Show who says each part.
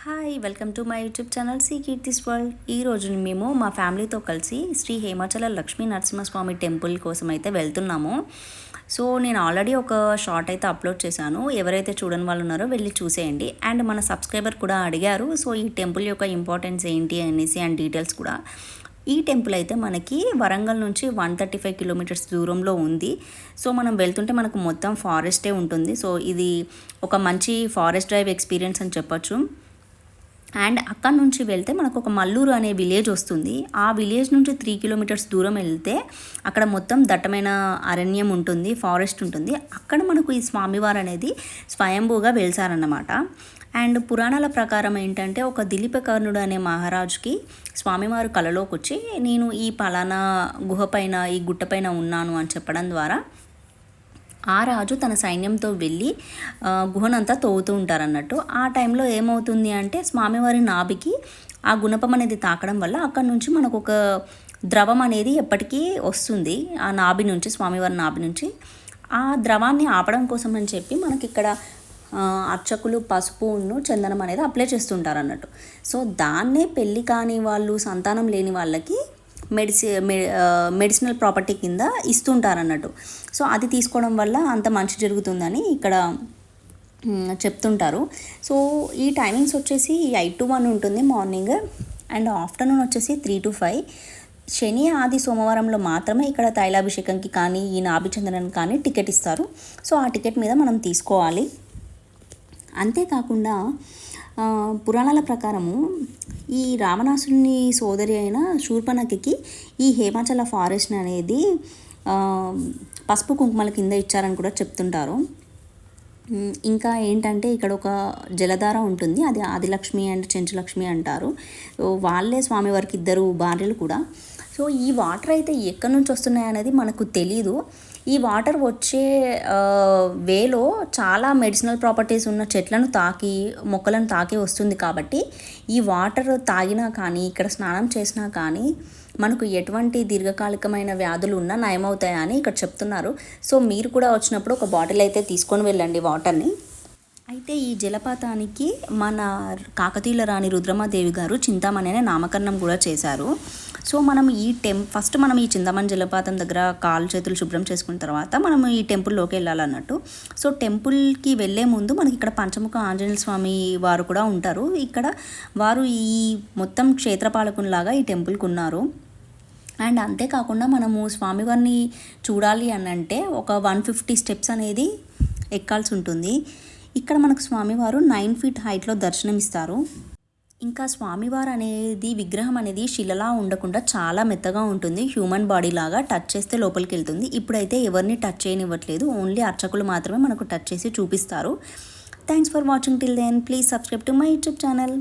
Speaker 1: Hi welcome to my YouTube channel see Keerthi's world. ఈరోజు మేము మా ఫ్యామిలీతో కలిసి శ్రీ హేమాచల లక్ష్మీ నరసింహస్వామి టెంపుల్ కోసం అయితే వెళ్తున్నాము. సో నేను ఆల్రెడీ ఒక షార్ట్ అయితే అప్లోడ్ చేశాను. ఎవరైతే చూడని వాళ్ళు ఉన్నారో వెళ్ళి చూసేయండి. అండ్ మన సబ్స్క్రైబర్ కూడా అడిగారు, సో ఈ టెంపుల్ యొక్క ఇంపార్టెన్స్ ఏంటి అనేసి అండ్ డీటెయిల్స్ కూడా. ఈ టెంపుల్ అయితే మనకి వరంగల్ నుంచి 135 కిలోమీటర్స్ దూరంలో ఉంది. సో మనం వెళ్తుంటే మనకు మొత్తం ఫారెస్టే ఉంటుంది. సో ఇది ఒక మంచి ఫారెస్ట్ డ్రైవ్ ఎక్స్పీరియన్స్ అని చెప్పొచ్చు. అండ్ అక్కడ నుంచి వెళ్తే మనకు ఒక మల్లూరు అనే విలేజ్ వస్తుంది. ఆ విలేజ్ నుంచి 3 కిలోమీటర్స్ దూరం వెళ్తే అక్కడ మొత్తం దట్టమైన అరణ్యం ఉంటుంది, ఫారెస్ట్ ఉంటుంది. అక్కడ మనకు ఈ స్వామివారు అనేది స్వయంభూగా వెలిసారన్నమాట. అండ్ పురాణాల ప్రకారం ఏంటంటే ఒక దిలీపకర్ణుడు అనే మహారాజుకి స్వామివారు కలలోకి వచ్చి నేను ఈ పలానా గుహపైన ఈ గుట్టపైన ఉన్నాను అని చెప్పడం ద్వారా ఆ రాజు తన సైన్యంతో వెళ్ళి గుహనంతా తవ్వుతూ ఉంటారన్నట్టు. ఆ టైంలో ఏమవుతుంది అంటే స్వామివారి నాభికి ఆ గుణపం అనేది తాకడం వల్ల అక్కడ నుంచి మనకు ఒక ద్రవం అనేది ఎప్పటికీ వస్తుంది. ఆ నాభి నుంచి, స్వామివారి నాభి నుంచి. ఆ ద్రవాన్ని ఆపడం కోసం అని చెప్పి మనకి ఇక్కడ అర్చకులు పసుపును చందనం అనేది అప్లై చేస్తుంటారు అన్నట్టు. సో దాన్నే పెళ్ళి కాని వాళ్ళు, సంతానం లేని వాళ్ళకి మెడిసినల్ ప్రాపర్టీ కింద ఇస్తుంటారన్నట్టు. సో అది తీసుకోవడం వల్ల అంత మంచి జరుగుతుందని ఇక్కడ చెప్తుంటారు. సో ఈ టైమింగ్స్ వచ్చేసి 8 to 1 ఉంటుంది మార్నింగ్, అండ్ ఆఫ్టర్నూన్ వచ్చేసి 3 to 5. శని, ఆది, సోమవారంలో మాత్రమే ఇక్కడ తైలాభిషేకంకి కానీ ఈ నాభిచందనానికి కానీ టికెట్ ఇస్తారు. సో ఆ టికెట్ మీద మనం తీసుకోవాలి. అంతేకాకుండా పురాణాల ప్రకారము ఈ రావణాసుని సోదరి అయిన శూర్పణఖకి ఈ హేమాచల ఫారెస్ట్ అనేది పసుపు కుంకుమల కింద ఇచ్చారని కూడా చెప్తుంటారు. ఇంకా ఏంటంటే ఇక్కడ ఒక జలధార ఉంటుంది, అది ఆదిలక్ష్మి అండ్ చెంచులక్ష్మి అంటారు. వాళ్ళే స్వామివారికి 2 భార్యలు కూడా. సో ఈ వాటర్ అయితే ఎక్కడి నుంచి వస్తున్నాయి అనేది మనకు తెలీదు. ఈ వాటర్ వచ్చే వేలో చాలా మెడిసినల్ ప్రాపర్టీస్ ఉన్న చెట్లను తాకి, మొక్కలను తాకి వస్తుంది. కాబట్టి ఈ వాటర్ తాగినా కానీ, ఇక్కడ స్నానం చేసినా కానీ మనకు ఎటువంటి దీర్ఘకాలికమైన వ్యాధులు ఉన్నా నయమవుతాయని ఇక్కడ చెప్తున్నారు. సో మీరు కూడా వచ్చినప్పుడు ఒక బాటిల్ అయితే తీసుకొని వెళ్ళండి వాటర్ని. అయితే ఈ జలపాతానికి మన కాకతీయుల రాణి రుద్రమాదేవి గారు చింతామణి అనే నామకరణం కూడా చేశారు. సో మనం ఫస్ట్ మనం ఈ చింతామణి జలపాతం దగ్గర కాళ్ళు చేతులు శుభ్రం చేసుకున్న తర్వాత మనం ఈ టెంపుల్లోకి వెళ్ళాలన్నట్టు. సో టెంపుల్కి వెళ్ళే ముందు మనకి ఇక్కడ పంచముఖ ఆంజనేయ స్వామి వారు కూడా ఉంటారు. ఇక్కడ వారు ఈ మొత్తం క్షేత్రపాలకునిలాగా ఈ టెంపుల్కి ఉన్నారు. అండ్ అంతేకాకుండా మనము స్వామివారిని చూడాలి అని అంటే ఒక 150 స్టెప్స్ అనేది ఎక్కాల్సి ఉంటుంది. ఇక్కడ మనకు స్వామివారు 9 feet హైట్లో దర్శనమిస్తారు. ఇంకా స్వామివారు అనేది విగ్రహం అనేది శిలలా ఉండకుండా చాలా మెత్తగా ఉంటుంది. హ్యూమన్ బాడీ లాగా టచ్ చేస్తే లోపలికి వెళ్తుంది. ఇప్పుడైతే ఎవరిని టచ్ చేయనివ్వట్లేదు, ఓన్లీ అర్చకులు మాత్రమే మనకు టచ్ చేసి చూపిస్తారు. Thanks for watching till then. Please subscribe to my YouTube channel.